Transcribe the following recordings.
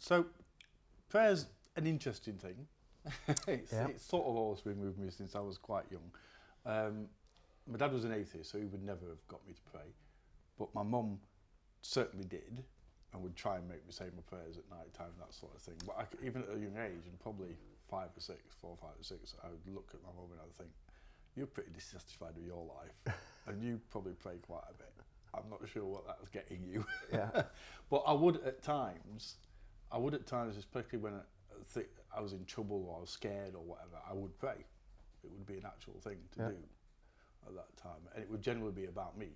So, prayer's an interesting thing. It's sort of always been with me since I was quite young. My dad was an atheist, so he would never have got me to pray. But my mum certainly did, and would try and make me say my prayers at night time, that sort of thing. But even at a young age, and probably 4, 5 or 6, I would look at my mum and I'd think, you're pretty dissatisfied with your life, and you probably pray quite a bit. I'm not sure what that's getting you. Yeah. But I would at times, especially when I was in trouble or I was scared or whatever, I would pray. It would be a natural thing to do at that time, and it would generally be about me.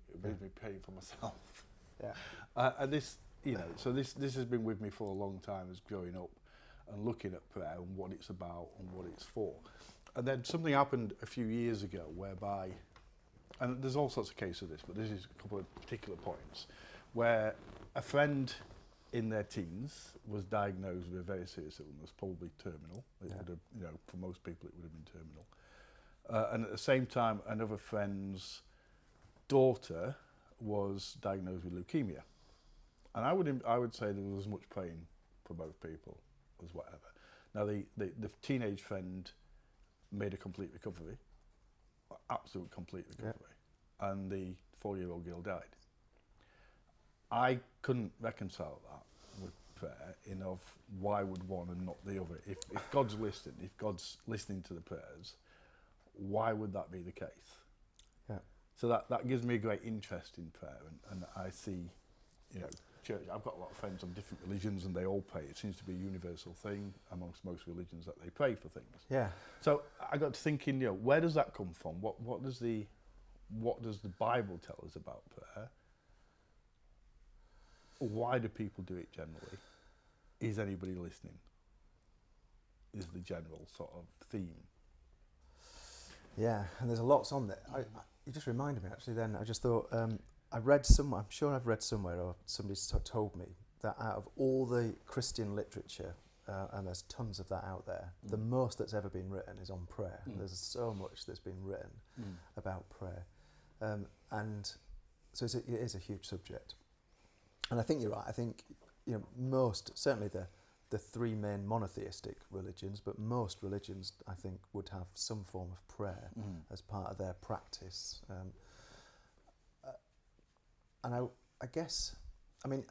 It would be me praying for myself. Yeah. And this, so this has been with me for a long time as growing up and looking at prayer and what it's about and what it's for. And then something happened a few years ago whereby, and there's all sorts of cases of this, but this is a couple of particular points, where a friend in their teens was diagnosed with a very serious illness, probably terminal. It would have, for most people it would have been terminal. And at the same time, another friend's daughter was diagnosed with leukemia. And I would say there was as much praying for both people as whatever. Now the teenage friend made a complete recovery, absolute complete recovery, and the 4-year-old girl died. I couldn't reconcile that with prayer of why would one and not the other. If God's listening, if God's listening to the prayers, why would that be the case? Yeah. So that gives me a great interest in prayer, and I see, church. I've got a lot of friends of different religions, and they all pray. It seems to be a universal thing amongst most religions that they pray for things. Yeah. So I got to thinking, where does that come from? What does the Bible tell us about prayer? Why do people do it generally? Is anybody listening? Is the general sort of theme. Yeah, and there's a lots on there. You just reminded me actually then, I just thought, I read somewhere, I'm sure I've read somewhere, or somebody's told me, that out of all the Christian literature, and there's tons of that out there, the most that's ever been written is on prayer. There's so much that's been written about prayer. And so it is a huge subject. And I think you're right. I think most, certainly the 3 main monotheistic religions, but most religions I think would have some form of prayer as part of their practice. And I guess, I'm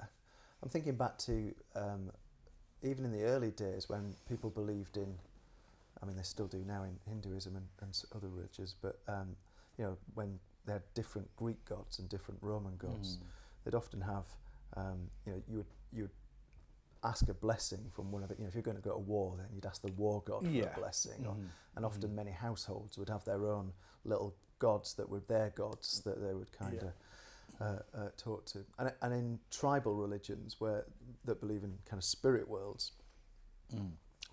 thinking back to even in the early days when people believed in, they still do now in Hinduism and other religions, but when they had different Greek gods and different Roman gods, they'd often have, you would ask a blessing from one of the, if you're going to go to war, then you'd ask the war god for a blessing. And often many households would have their own little gods that were their gods that they would kind of talk to. And in tribal religions that believe in kind of spirit worlds,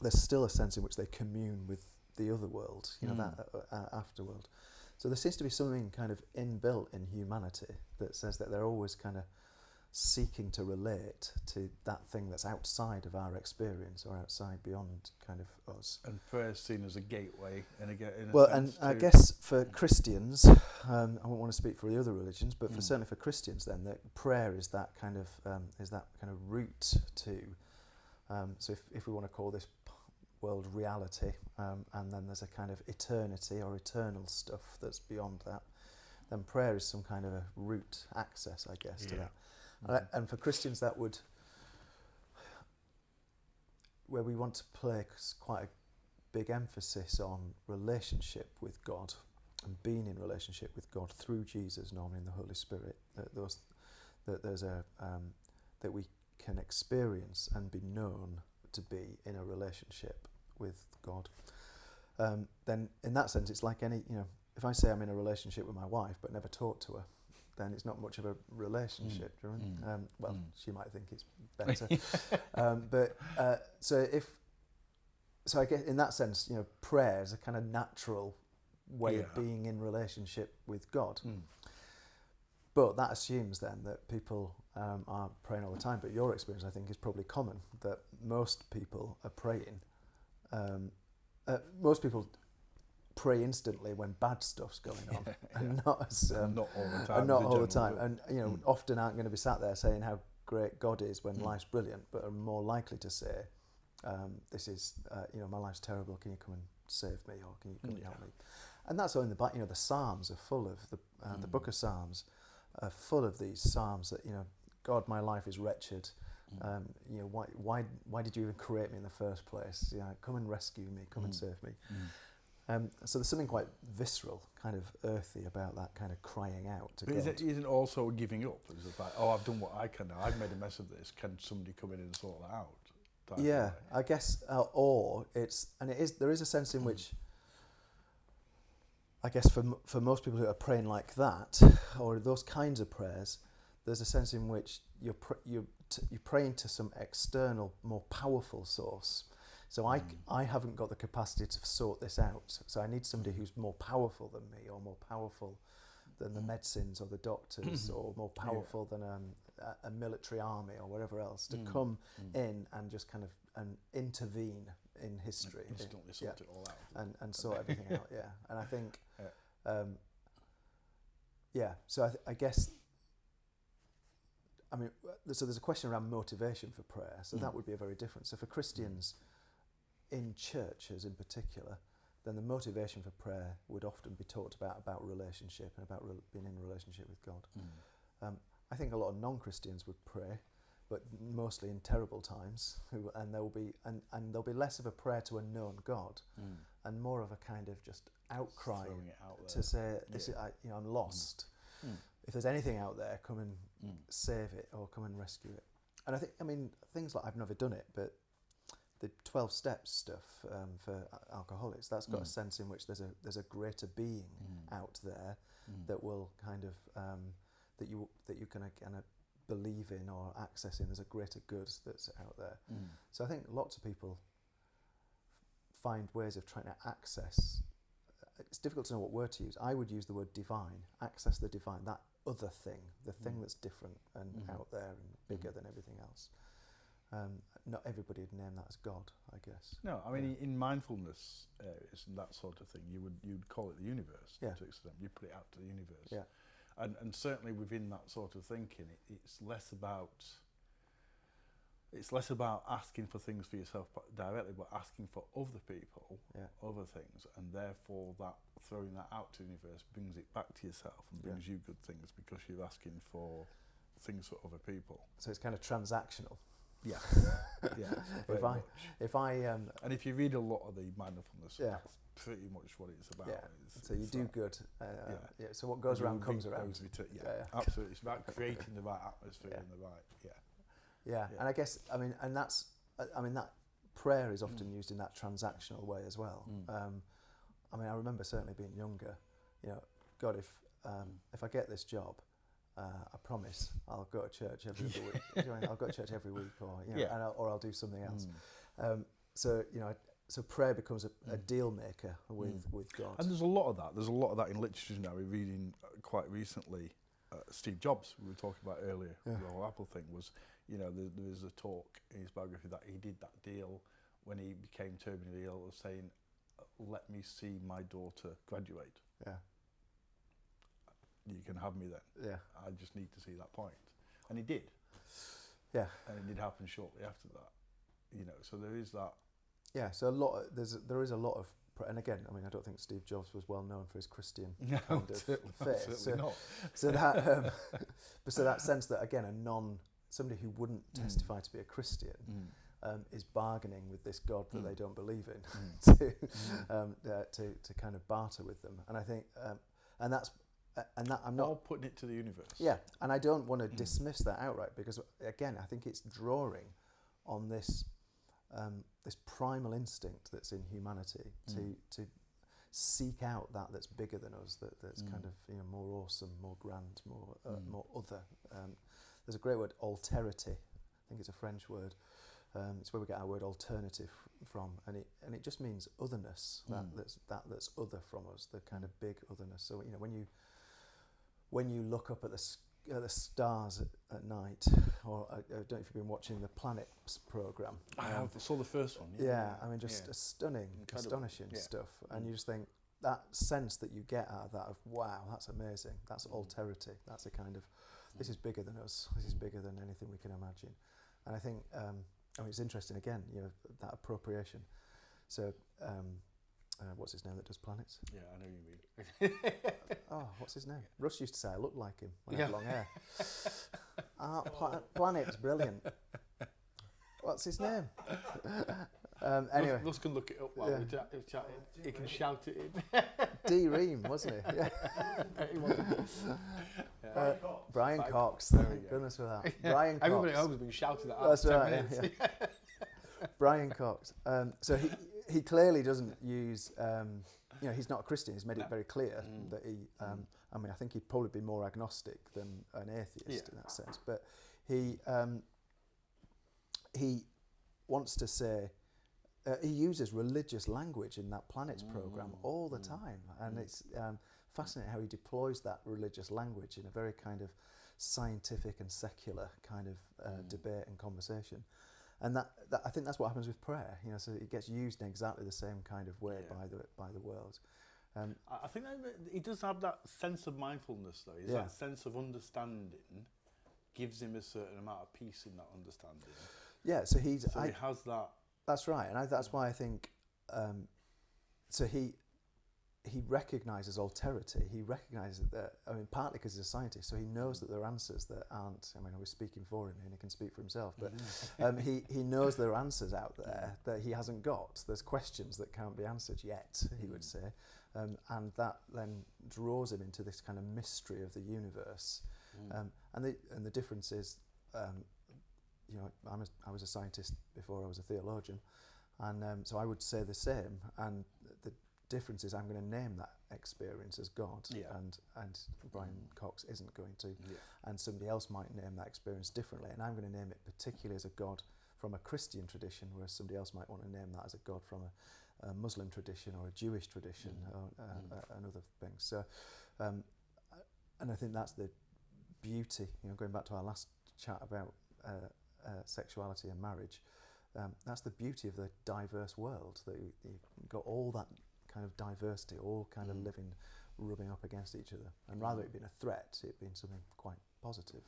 there's still a sense in which they commune with the other world, that afterworld. So there seems to be something kind of inbuilt in humanity that says that they're always kind of seeking to relate to that thing that's outside of our experience or outside beyond kind of us. And prayer is seen as a gateway, I guess for Christians, I won't want to speak for the other religions, but certainly for Christians, then that prayer is that kind of route to. So if we want to call this world reality, and then there's a kind of eternity or eternal stuff that's beyond that, then prayer is some kind of a route access, I guess, to that. And for Christians, that would, where we want to place quite a big emphasis on relationship with God and being in relationship with God through Jesus, normally in the Holy Spirit. That we can experience and be known to be in a relationship with God. Then, in that sense, it's like any, if I say I'm in a relationship with my wife but never talk to her, then it's not much of a relationship. Do you know? Well, she might think it's better. So I guess in that sense, prayer is a kind of natural way of being in relationship with God. But that assumes then that people are praying all the time. But your experience, I think, is probably common, that most people are praying. Most people pray instantly when bad stuff's going on, and not all the time. And often aren't going to be sat there saying how great God is when life's brilliant, but are more likely to say, this is, my life's terrible, can you come and save me, or can you come and help me? And that's all in the the Psalms are full of, the book of Psalms are full of these Psalms that, God, my life is wretched. Why did you even create me in the first place? Come and rescue me, come and save me. So there's something quite visceral, kind of earthy about that kind of crying out to God. Isn't also giving up? Is it like, oh, I've done what I can now, I've made a mess of this, can somebody come in and sort that out? Yeah, I guess, there is a sense in which, I guess for most people who are praying like that, or those kinds of prayers, there's a sense in which you're praying to some external, more powerful source. So I haven't got the capacity to sort this out. So I need somebody who's more powerful than me, or more powerful than the medicines or the doctors, or more powerful than a military army or whatever else, to come in and just kind of intervene in history. Instantly sort it all out. And sort everything out, And I think, so I guess, so there's a question around motivation for prayer. So that would be a very different. So for Christians in churches in particular, then the motivation for prayer would often be talked about relationship and about being in relationship with God. I think a lot of non-Christians would pray, but mostly in terrible times, and there'll be less of a prayer to a known God, and more of a kind of just outcry to say, "This is, I'm lost. If there's anything out there, come and save it, or come and rescue it." And I think, things like, I've never done it, but the 12 steps stuff for alcoholics, that's got a sense in which there's a greater being out there that will kind of that you can kind of believe in or access in. There's a greater good that's out there. So I think lots of people find ways of trying to access. It's difficult to know what word to use. I would use the word divine. Access the divine, that other thing, the thing that's different and out there and bigger than everything else. Not everybody would name that as God, I guess. No, in mindfulness areas and that sort of thing, you'd call it the universe to an extent. You put it out to the universe. Yeah. And certainly within that sort of thinking, it's less about asking for things for yourself directly, but asking for other people, other things, and therefore that throwing that out to the universe brings it back to yourself and brings you good things because you're asking for things for other people. So it's kind of transactional. Yeah, if I and if you read a lot of the mindfulness, that's pretty much what it's about. So you do good. So what goes around comes around. Absolutely. It's about creating the right atmosphere and the right. And I guess that prayer is often used in that transactional way as well. I remember certainly being younger. God, if I get this job, I promise I'll go to church every week. I'll go to church every week, or I'll do something else. So prayer becomes a deal maker with God. And there's a lot of that. There's a lot of that in literature now. We're reading quite recently. Steve Jobs, we were talking about earlier. The whole Apple thing was, there's a talk in his biography that he did that deal when he became terminally ill, of saying, "Let me see my daughter graduate. You can have me then. I just need to see that point." And he did. And it did happen shortly after that. So there is that. So there is a lot of, and again, I don't think Steve Jobs was well known for his Christian kind of faith. Certainly not. So that, so that sense that again, somebody who wouldn't testify to be a Christian is bargaining with this God that they don't believe in to kind of barter with them. And I think, and that I'm not all putting it to the universe. And I don't want to dismiss that outright, because again, I think it's drawing on this primal instinct that's in humanity to seek out that's bigger than us, that's kind of more awesome, more grand, more other. There's a great word, alterity. I think it's a French word. It's where we get our word alternative from, and it just means otherness. That's other from us, the kind of big otherness. So when you look up at the stars at night, or I don't know if you've been watching the Planets programme. I saw the first one. Just stunning, astonishing stuff. And you just think, that sense that you get out of that, of wow, that's amazing, that's alterity, that's a kind of, This is bigger than us. This is bigger than anything we can imagine. And I think, it's interesting again, that appropriation. So, what's his name that does planets? Yeah, I know you mean. Oh, what's his name? Russ used to say I looked like him when I had long hair. Planets, brilliant. What's his name? Anyway. Russ can look it up while we're chatting. He can shout it in. D. Ream, wasn't he? Yeah. He wasn't. Brian Cox. There we Thank go. goodness for that. Brian Cox. Everybody at home has been shouting that out. That's for 10 right. minutes. Yeah. Brian Cox. So he clearly doesn't use. He's not a Christian. He's made it very clear that he. I think he'd probably be more agnostic than an atheist in that sense. But he wants to say. He uses religious language in that Planets program all the time, and it's fascinating how he deploys that religious language in a very kind of scientific and secular kind of debate and conversation. And that I think that's what happens with prayer. So it gets used in exactly the same kind of way by the world. I think that he does have that sense of mindfulness, though. That sense of understanding gives him a certain amount of peace in that understanding. Yeah, so he has that. That's right, and that's why I think. So he recognises alterity. He recognises that. Partly because he's a scientist, so he knows that there are answers that aren't. I was speaking for him, and he can speak for himself. But he knows there are answers out there that he hasn't got. There's questions that can't be answered yet. He would say, and that then draws him into this kind of mystery of the universe. And the difference is. I was a scientist before I was a theologian, and so I would say the same. And the difference is I'm going to name that experience as God, and Brian Cox isn't going to, and somebody else might name that experience differently, and I'm going to name it particularly as a God from a Christian tradition, whereas somebody else might want to name that as a God from a Muslim tradition or a Jewish tradition and other things. So, and I think that's the beauty. Going back to our last chat about. Sexuality and marriage, that's the beauty of the diverse world, that you've got all that kind of diversity, all kind of living, rubbing up against each other, and rather it being a threat, it being something quite positive.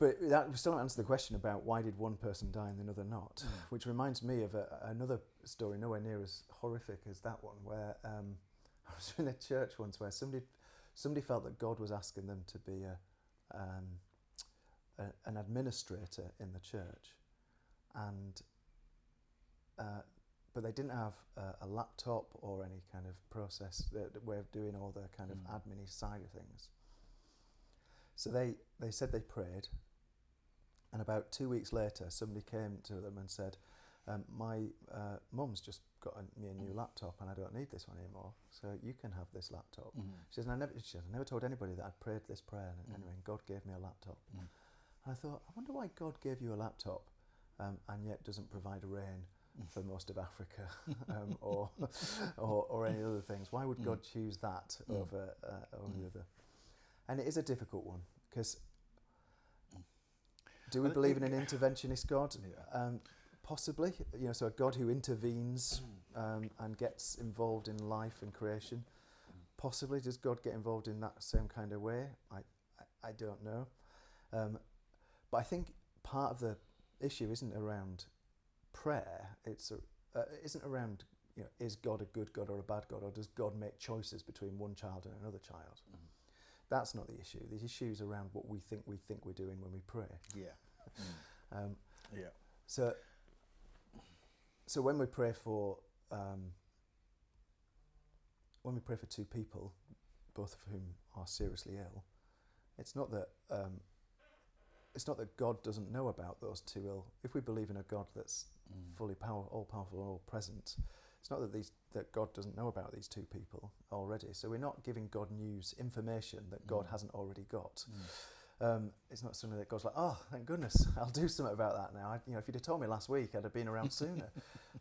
But that still don't answer the question about why did one person die and another not, which reminds me of another story nowhere near as horrific as that one, where I was in a church once where somebody felt that God was asking them to be an administrator in the church, and but they didn't have a laptop or any kind of process, way of doing all the kind of admin side of things. So they said they prayed, and about 2 weeks later somebody came to them and said, my mum's just got me a new laptop and I don't need this one anymore, so you can have this laptop. She says, I never told anybody that I'd prayed this prayer, and anyway, God gave me a laptop. And I thought, I wonder why God gave you a laptop and yet doesn't provide a rain for most of Africa or any other things. Why would God choose that over the other? And it is a difficult one, because do we believe in an interventionist God? Possibly, so a God who intervenes and gets involved in life and creation. Possibly, does God get involved in that same kind of way? I don't know. But I think part of the issue isn't around prayer. Isn't around, is God a good God or a bad God, or does God make choices between one child and another child? That's not the issue. The issue is around what we think we're doing when we pray. So when we pray for two people, both of whom are seriously ill, it's not that God doesn't know about those two ill. If we believe in a God that's fully all powerful, all present, it's not that God doesn't know about these two people already. So we're not giving God information that God hasn't already got. It's not something that God's like, oh, thank goodness, I'll do something about that now. If you'd have told me last week, I'd have been around sooner.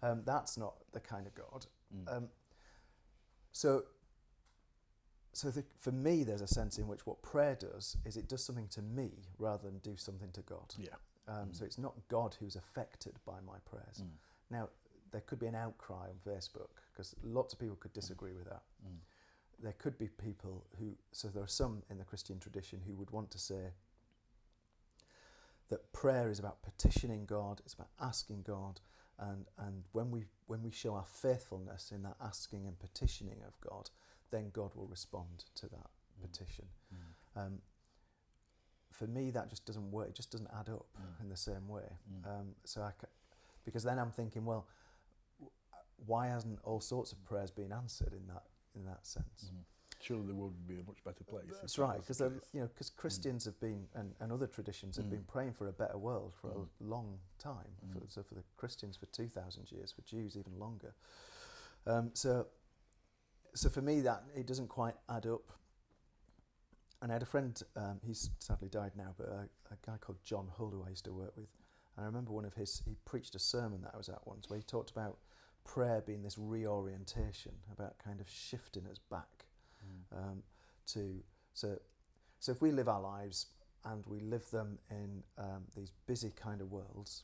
That's not the kind of God. For me, there's a sense in which what prayer does is it does something to me rather than do something to God. So it's not God who's affected by my prayers. Now, there could be an outcry on Facebook, because lots of people could disagree with that. there could be people who, so there are some in the Christian tradition who would want to say that prayer is about petitioning God, it's about asking God, and when we show our faithfulness in that asking and petitioning of God, then God will respond to that petition. For me, that just doesn't work. It just doesn't add up in the same way. Because then I'm thinking, well, why hasn't all sorts of prayers been answered in that sense? Surely the world would be a much better place. That's right, because Christians have been, and other traditions have been praying for a better world for a long time. So for the Christians for 2,000 years, for Jews even longer. So for me, that it doesn't quite add up. And I had a friend, he's sadly died now, but a guy called John Hull, who I used to work with. And I remember he preached a sermon that I was at once, where he talked about prayer being this reorientation, about kind of shifting us back so if we live our lives and we live them in these busy kind of worlds,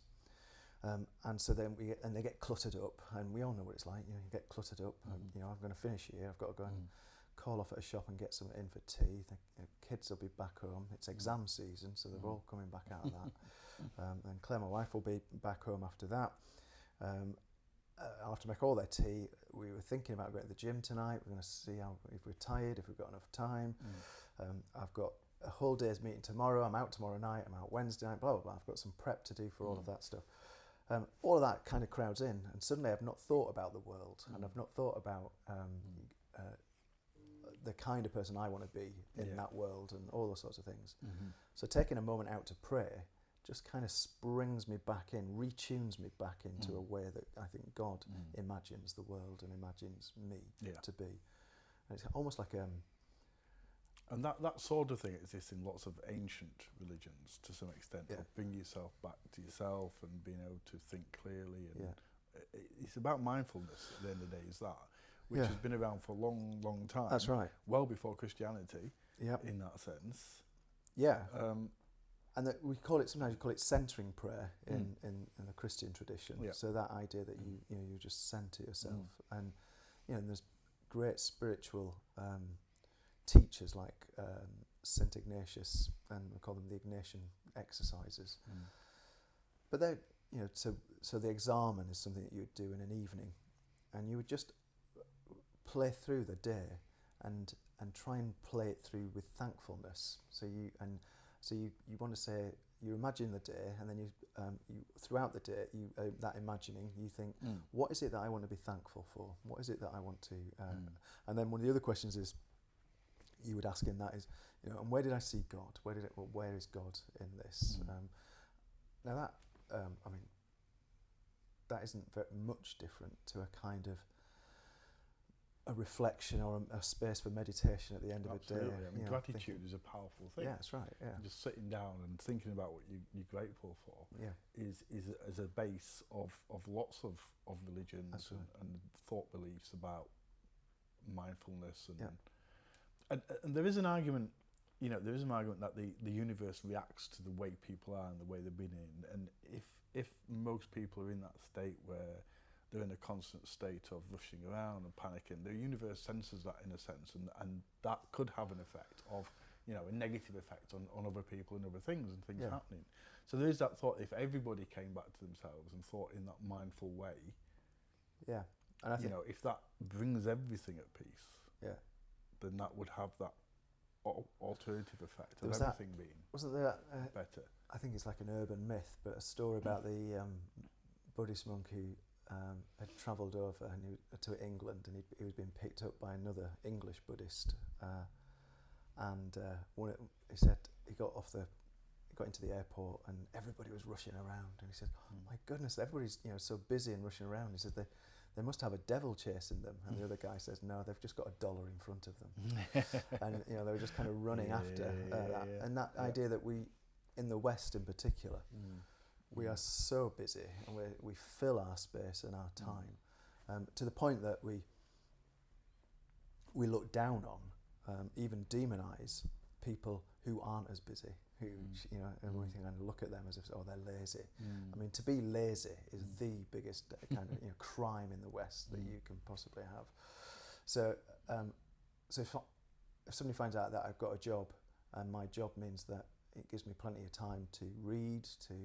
and so then they get cluttered up, and we all know what it's like. You get cluttered up. I'm going to finish here. I've got to go and call off at a shop and get something in for tea. The kids will be back home. It's exam season, so they're all coming back out of that. And Claire, my wife, will be back home after that. I'll have to make all their tea. We were thinking about going to the gym tonight. We're going to see if we're tired, if we've got enough time. I've got a whole day's meeting tomorrow. I'm out tomorrow night. I'm out Wednesday night, blah, blah, blah. I've got some prep to do for all of that stuff. All of that kind of crowds in. And suddenly I've not thought about the world, and I've not thought about the kind of person I want to be in that world and all those sorts of things. So taking a moment out to pray just kind of springs me back in, retunes me back into a way that I think God imagines the world and imagines me to be. And it's almost like and that sort of thing exists in lots of ancient religions to some extent. Of bring yourself back to yourself and being able to think clearly. And it's about mindfulness at the end of the day, is that, which has been around for a long, long time. That's right. Well before Christianity, in that sense. Yeah. And that sometimes you call it centering prayer in the Christian tradition. So that idea that you just center yourself, and there's great spiritual teachers like Saint Ignatius, and we call them the Ignatian exercises. But they, so the examen is something that you would do in an evening, and you would just play through the day and try and play it through with thankfulness. So you want to say, you imagine the day, and then you throughout the day, that imagining, you think, what is it that I want to be thankful for? What is it that I want to? And then one of the other questions is, you would ask in that is, and where did I see God? Where is God in this? Now that, that isn't very much different to a kind of a reflection or a space for meditation at the end of the day. I mean, gratitude is a powerful thing. Yeah, that's right. Yeah, just sitting down and thinking about what you're grateful for is a base of lots of religions and thought beliefs about mindfulness and there is an argument. There is an argument that the universe reacts to the way people are and the way they've been in, and if most people are in that state where they're in a constant state of rushing around and panicking, the universe senses that in a sense, and that could have an effect of, a negative effect on other people and other things and things happening. So there is that thought, if everybody came back to themselves and thought in that mindful way, and I think, if that brings everything at peace, then that would have that alternative effect of everything being wasn't there better. I think it's like an urban myth, but a story about the Buddhist monk who had travelled over to England, and he was being picked up by another English Buddhist, and he said he got into the airport and everybody was rushing around, and he said, "Oh my goodness, everybody's so busy and rushing around." He said they must have a devil chasing them, and the other guy says, "No, they've just got $1 in front of them," and they were just kind of running after that, and that idea that we, in the West in particular. We are so busy, and we fill our space and our time to the point that we look down on, even demonise people who aren't as busy, who and we think, and look at them as if they're lazy. I mean, to be lazy is the biggest kind of crime in the West that you can possibly have. So so if somebody finds out that I've got a job and my job means that it gives me plenty of time to read, to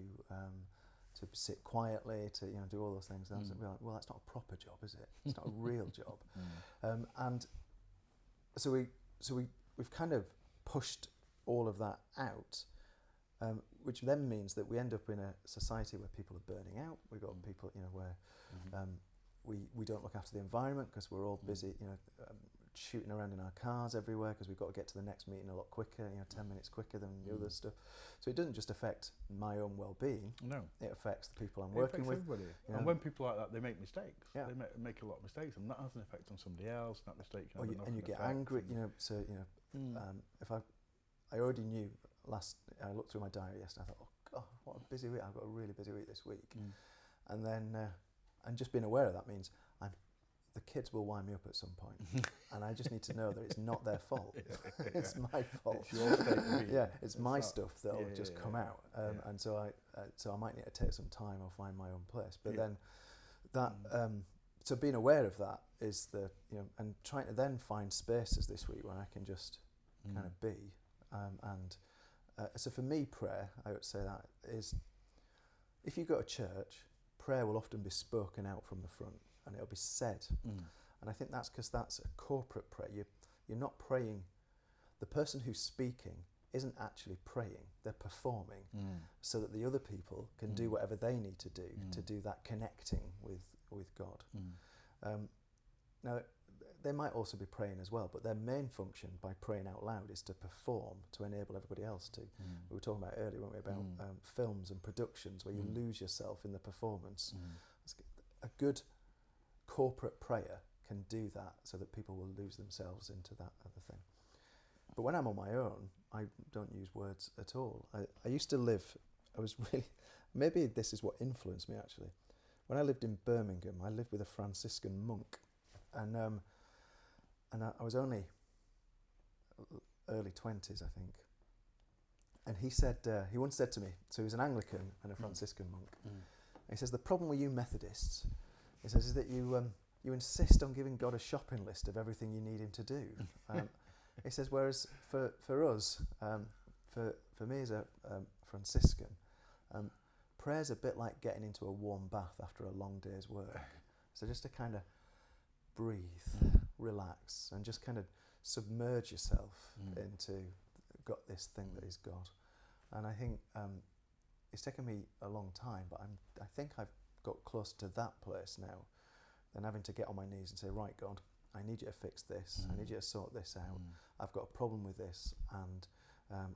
sit quietly, to do all those things, then I was like, well, that's not a proper job, is it? It's not a real job. And so we've kind of pushed all of that out, which then means that we end up in a society where people are burning out. We've got people, where we don't look after the environment because we're all busy, shooting around in our cars everywhere because we've got to get to the next meeting a lot quicker, 10 minutes quicker than the other stuff. So it doesn't just affect my own well-being. No, it affects the people I'm working with. Everybody. And when people like that, they make mistakes. Yeah. They make a lot of mistakes, and that has an effect on somebody else. That mistake can and you get angry. If I already knew I looked through my diary yesterday. I thought, oh God, what a busy week! I've got a really busy week this week, and then and just being aware of that means the kids will wind me up at some point, and I just need to know that it's not their fault. It's my fault. It's your state of being. Yeah, it's my stuff that'll just come out, and so I might need to take some time or find my own place. But then that so being aware of that is and trying to then find spaces this week where I can just kind of be, so for me, prayer, I would say that is, if you go to church, prayer will often be spoken out from the front. And it'll be said, and I think that's because that's a corporate prayer. You're not praying. The person who's speaking isn't actually praying; they're performing, so that the other people can do whatever they need to do that connecting with God. Now, they might also be praying as well, but their main function by praying out loud is to perform, to enable everybody else to. We were talking about earlier, weren't we, about films and productions where you lose yourself in the performance. A good corporate prayer can do that so that people will lose themselves into that other thing. But when I'm on my own, I don't use words at all. I used to live, maybe this is what influenced me actually. When I lived in Birmingham, I lived with a Franciscan monk, and I was only early 20s, I think. And he once said to me, so he was an Anglican and a Franciscan monk, and he says, the problem with you Methodists, he says, is that you insist on giving God a shopping list of everything you need him to do. He says, whereas for us, for me as a Franciscan, prayer's a bit like getting into a warm bath after a long day's work. So just to kind of breathe, relax, and just kind of submerge yourself into this thing that is God. And I think it's taken me a long time, but I think I've got close to that place now, than having to get on my knees and say, right, God, I need you to fix this. I need you to sort this out. I've got a problem with this, and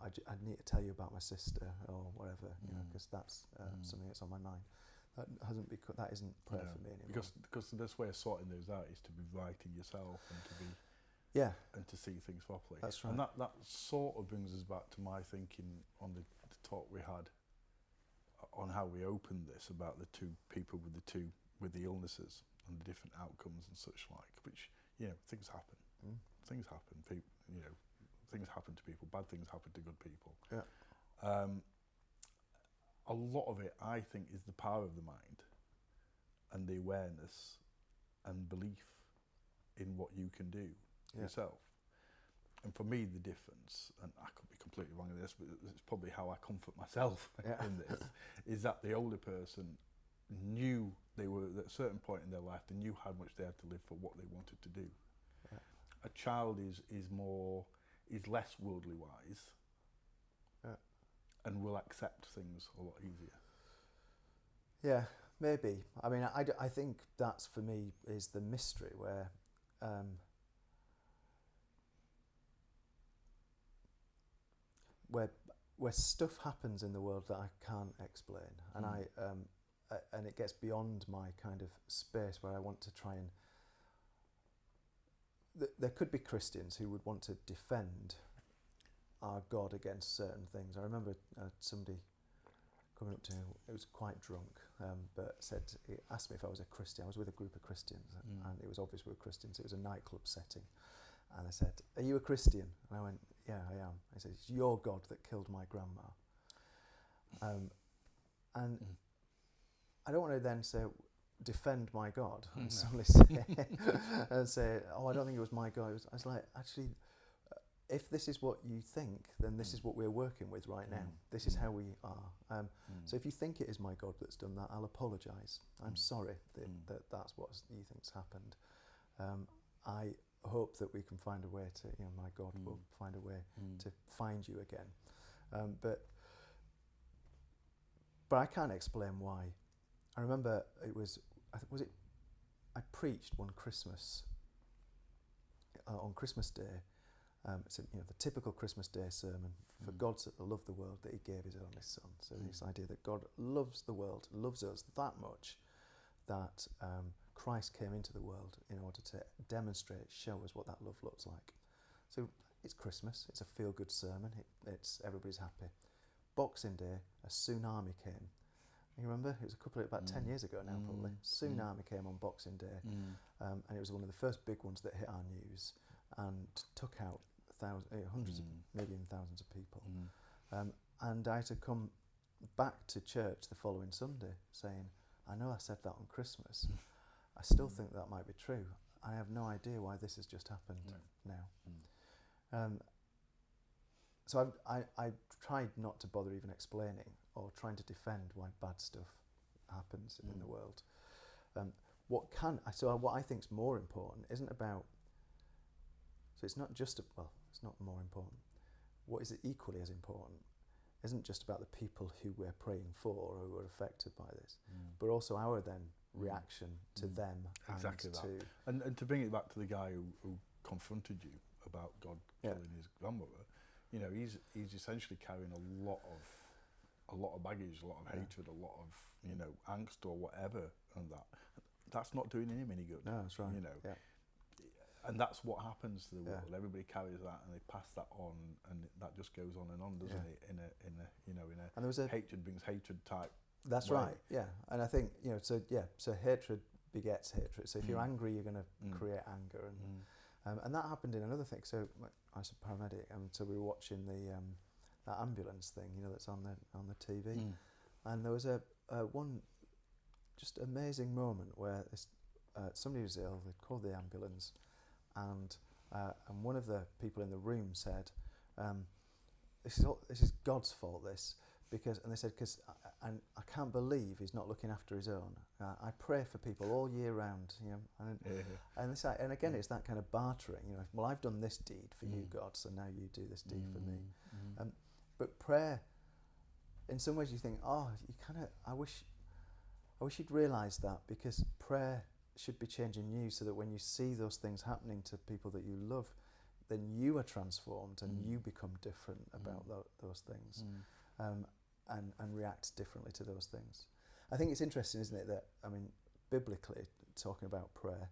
I need to tell you about my sister or whatever, because that's something that's on my mind. That isn't prayer for me anymore. Because the best way of sorting those out is to be right in yourself and to be and to see things properly. That's right. And that sort of brings us back to my thinking on the talk we had on how we opened this about the two people with the illnesses and the different outcomes and such like, which things happen. Things happen. Things happen to people. Bad things happen to good people. Yeah. A lot of it, I think, is the power of the mind and the awareness and belief in what you can do yourself. And for me, the difference, and I could be completely wrong in this, but it's probably how I comfort myself in this, is that the older person knew they were at a certain point in their life, they knew how much they had to live for what they wanted to do. Yeah. A child is less worldly wise, and will accept things a lot easier. Yeah, maybe. I mean, I think that's, for me, is the mystery where stuff happens in the world that I can't explain, and and it gets beyond my kind of space where I want to try and. There could be Christians who would want to defend our God against certain things. I remember somebody coming up to me, it was quite drunk, but he asked me if I was a Christian. I was with a group of Christians, and it was obvious we were Christians. It was a nightclub setting. And I said, are you a Christian? And I went, yeah, I am. He said, it's your God that killed my grandma. And I don't want to then say, defend my God and No. suddenly say, and say, oh, I don't think it was my God. I was like, actually, if this is what you think, then this is what we're working with right now. This is how we are. So if you think it is my God that's done that, I'll apologise. I'm sorry that that's what you think's happened. I hope that we can find a way to, my God will find a way to find you again. But I can't explain why. I remember I preached one Christmas, on Christmas Day. It's the typical Christmas Day sermon. For God so loved the world that he gave his only son. So this idea that God loves the world, loves us that much, that Christ came into the world in order to demonstrate, show us what that love looks like. So it's Christmas, it's a feel-good sermon, it's everybody's happy. Boxing Day, a tsunami came. You remember? It was about 10 years ago now, probably. Tsunami came on Boxing Day, and it was one of the first big ones that hit our news and took out hundreds of, maybe even thousands of people. And I had to come back to church the following Sunday saying, I know I said that on Christmas. I still think that might be true. I have no idea why this has just happened now. So I tried not to bother even explaining or trying to defend why bad stuff happens in the world. What I think is more important isn't about. So it's not just it's not more important. What is equally as important isn't just about the people who we're praying for or who are affected by this, but also our then reaction to them. Exactly and that. And to bring it back to the guy who confronted you about God killing his grandmother, he's essentially carrying a lot of baggage, a lot of hatred, a lot of angst or whatever, and that's not doing him any good. No, that's right. And that's what happens to the world. Yeah. Everybody carries that, and they pass that on, and that just goes on, doesn't it? In a and there was hatred brings hatred type. That's way. right. Yeah, and I think so hatred begets hatred. So if you're angry, you're going to create anger, and that happened in another thing. So I was a paramedic, and so we were watching that ambulance thing, that's on the TV, and there was a one just amazing moment where somebody was ill. They called the ambulance. And one of the people in the room said, "This is God's fault. And they said because I can't believe he's not looking after his own. I pray for people all year round, and again it's that kind of bartering. Well, I've done this deed for you, God, so now you do this deed for me. But prayer, in some ways, you think, I wish you'd realise that, because prayer should be changing you, so that when you see those things happening to people that you love, then you are transformed and you become different about those things, and react differently to those things. I think it's interesting, isn't it, that, biblically, talking about prayer,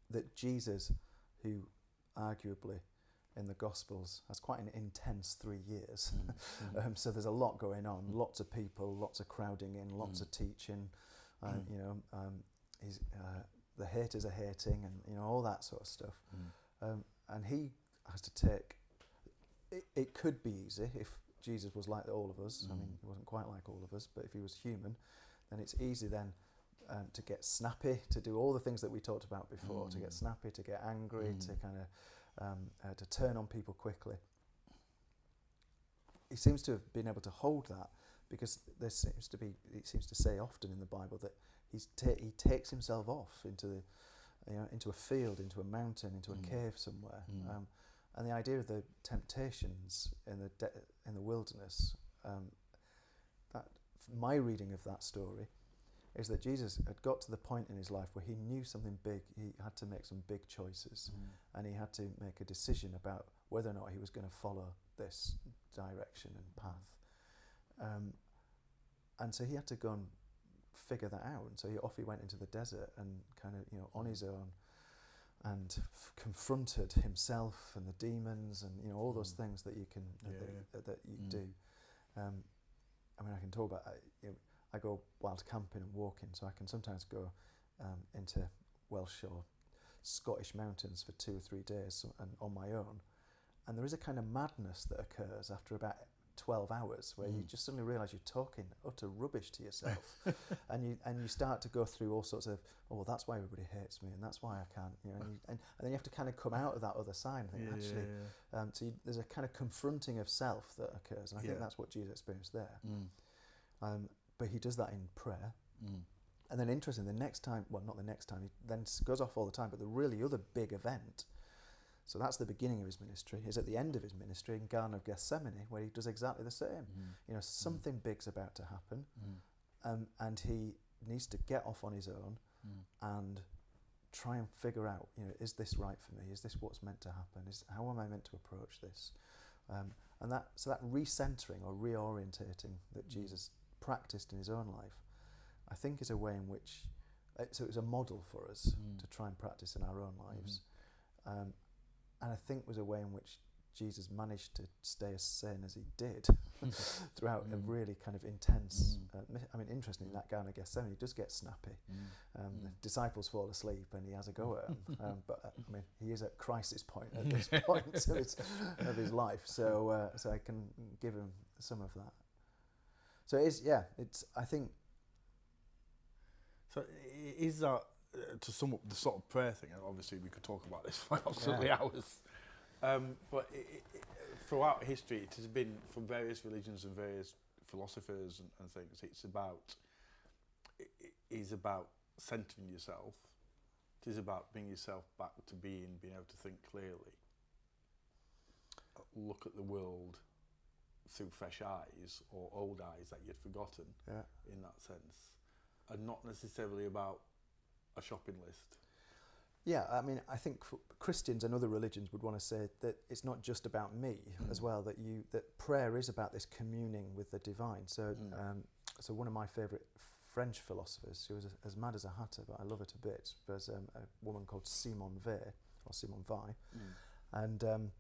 that Jesus, who arguably in the Gospels has quite an intense 3 years, so there's a lot going on, lots of people, lots of crowding in, lots of teaching, the haters are hating, and all that sort of stuff, and he has to take. It could be easy if Jesus was like all of us. He wasn't quite like all of us, but if he was human, then it's easy then to get snappy, to do all the things that we talked about before, to get snappy, to get angry, to kind of to turn on people quickly. He seems to have been able to hold that, because it seems to say often in the Bible that he takes himself off into a field, into a mountain, into a cave somewhere, and the idea of the temptations in the wilderness. That my reading of that story is that Jesus had got to the point in his life where he knew something big. He had to make some big choices, and he had to make a decision about whether or not he was going to follow this direction and path. And so he had to go and figure that out. And so off he went into the desert and kind of, on his own, and confronted himself and the demons and, all those things that you can, that you do. I can talk about, I go wild camping and walking, so I can sometimes go into Welsh or Scottish mountains for 2 or 3 days and on my own. And there is a kind of madness that occurs after about 12 hours where you just suddenly realise you're talking utter rubbish to yourself, and you start to go through all sorts of, oh, well, that's why everybody hates me, and that's why I can't, you know, and then you have to kind of come out of that other side and think, actually, there's a kind of confronting of self that occurs, and I think that's what Jesus experienced there. But he does that in prayer. And then interesting, the next time, well, not the next time, he then goes off all the time, but the really other big event, so that's the beginning of his ministry, is at the end of his ministry in Garden of Gethsemane, where he does exactly the same. You know, something big's about to happen, and he needs to get off on his own and try and figure out, you know, is this right for me? Is this what's meant to happen? How am I meant to approach this? And that recentering or reorientating that Jesus practiced in his own life, I think is a way in which, so it was a model for us to try and practice in our own lives. And I think was a way in which Jesus managed to stay as sane as he did throughout a really kind of intense, I mean, interestingly, in that Garden of Gethsemane, he does get snappy. The disciples fall asleep and he has a go at them. But I mean, he is at crisis point at this point of his life. So I can give him some of that. So it is, I think. So is that, to sum up the sort of prayer thing, and obviously we could talk about this for absolutely hours, but throughout history it has been, from various religions and various philosophers and things, it is about centering yourself. It is about bringing yourself back to being able to think clearly, look at the world through fresh eyes or old eyes that you'd forgotten, in that sense, and not necessarily about a shopping list. Yeah, I mean, I think Christians and other religions would want to say that it's not just about me as well, that prayer is about this communing with the divine. So so one of my favourite French philosophers, who was as mad as a hatter, but I love her to bits, was a woman called Simone Weil, and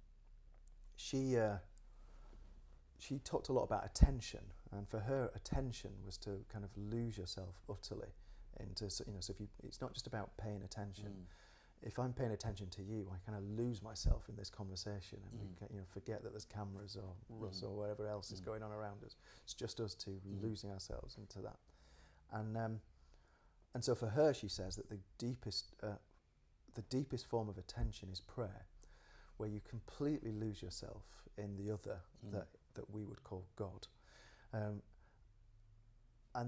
she talked a lot about attention, and for her, attention was to kind of lose yourself utterly into, you know, so if it's not just about paying attention. If I'm paying attention to you, I kind of lose myself in this conversation, and we can, you know, forget that there's cameras or Russ or whatever else is going on around us. It's just us two losing ourselves into that, and so for her, she says that the deepest form of attention is prayer, where you completely lose yourself in the other that we would call God, and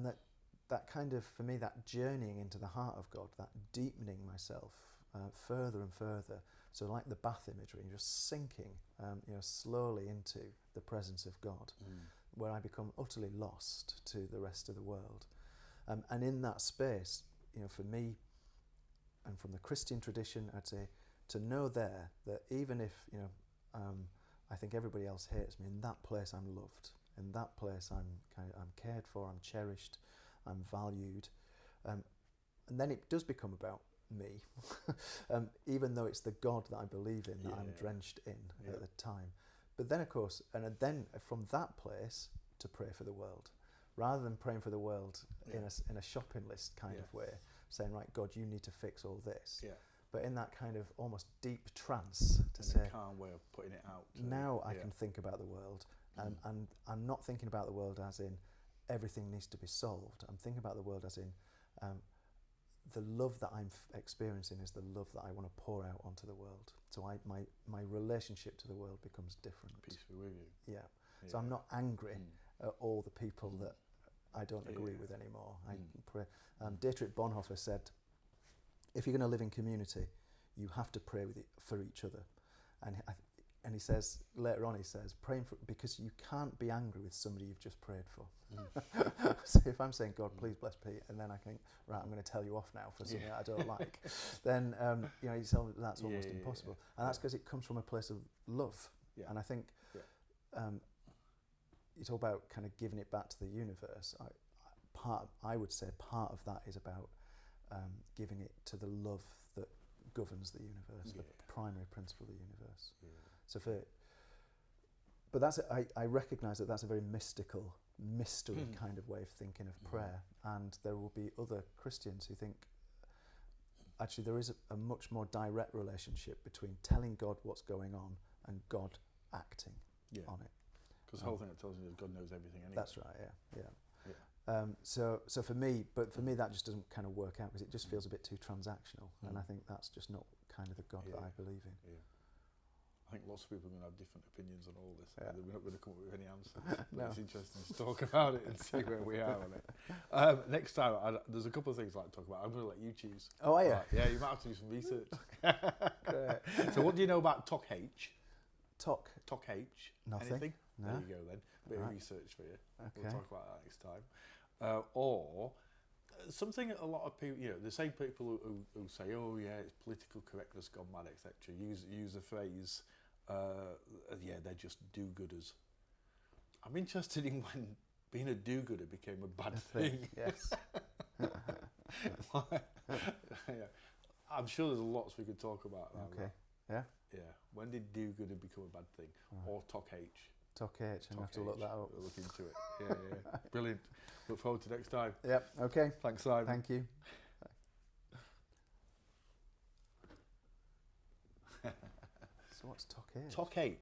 that kind of, for me, that journeying into the heart of God, that deepening myself further and further. So like the bath imagery, you're just sinking, you know, slowly into the presence of God, where I become utterly lost to the rest of the world. And in that space, you know, for me, and from the Christian tradition, I'd say to know there that even if, you know, I think everybody else hates me, in that place I'm loved. In that place I'm cared for, I'm cherished, I'm valued, and then it does become about me, even though it's the God that I believe in that I'm drenched in at the time. But then, of course, and then from that place to pray for the world, rather than praying for the world in a shopping list kind of way, saying, right, God, you need to fix all this. But in that kind of almost deep trance to say, a calm way of putting it out. Now I can think about the world, and I'm not thinking about the world as in everything needs to be solved. I'm thinking about the world as in the love that I'm experiencing is the love that I want to pour out onto the world. So my relationship to the world becomes different. Peace be with you. Yeah. So I'm not angry at all the people that I don't agree with anymore. I pray. Dietrich Bonhoeffer said, if you're going to live in community, you have to pray for each other. And he says, later on, he says, praying for, because you can't be angry with somebody you've just prayed for. So if I'm saying, God, please bless Pete, and then I think, right, I'm going to tell you off now for something that I don't like, then, you know, you tell me that's almost impossible. And that's because it comes from a place of love. And I think you talk about kind of giving it back to the universe. I would say part of that is about giving it to the love that governs the universe, the primary principle of the universe. So but that's, I recognise that that's a very mystical, mystery kind of way of thinking of prayer, and there will be other Christians who think actually there is a much more direct relationship between telling God what's going on and God acting on it. Because the whole thing that tells you is God knows everything anyway. That's right. So for me that just doesn't kind of work out because it just feels a bit too transactional, and I think that's just not kind of the God that I believe in. Yeah. I think lots of people are going to have different opinions on all this. Yeah. We're not going to come up with any answers. No. But it's interesting to talk about it and see where we are on it. Next time, there's a couple of things I'd like to talk about. I'm going to let you choose. Oh, are you? Yeah, you might have to do some research. Great. So what do you know about TOC H? TOC? TOC H? Nothing. Anything? No. There you go then. Bit of research for you. We'll talk about that next time. Or something a lot of people, the same people who say, oh yeah, it's political correctness gone mad, etc. Use the phrase, they're just do-gooders. I'm interested in when being a do-gooder became a bad thing. Yes. I'm sure there's lots we could talk about that. Okay. Yeah. Yeah. When did do-gooder become a bad thing? Or TOC H? TOC H, and have to look that up. We'll look into it. Yeah. Brilliant. Look forward to next time. Yep. Okay. Thanks, Simon. Thank you. So what's TOC H? TOC H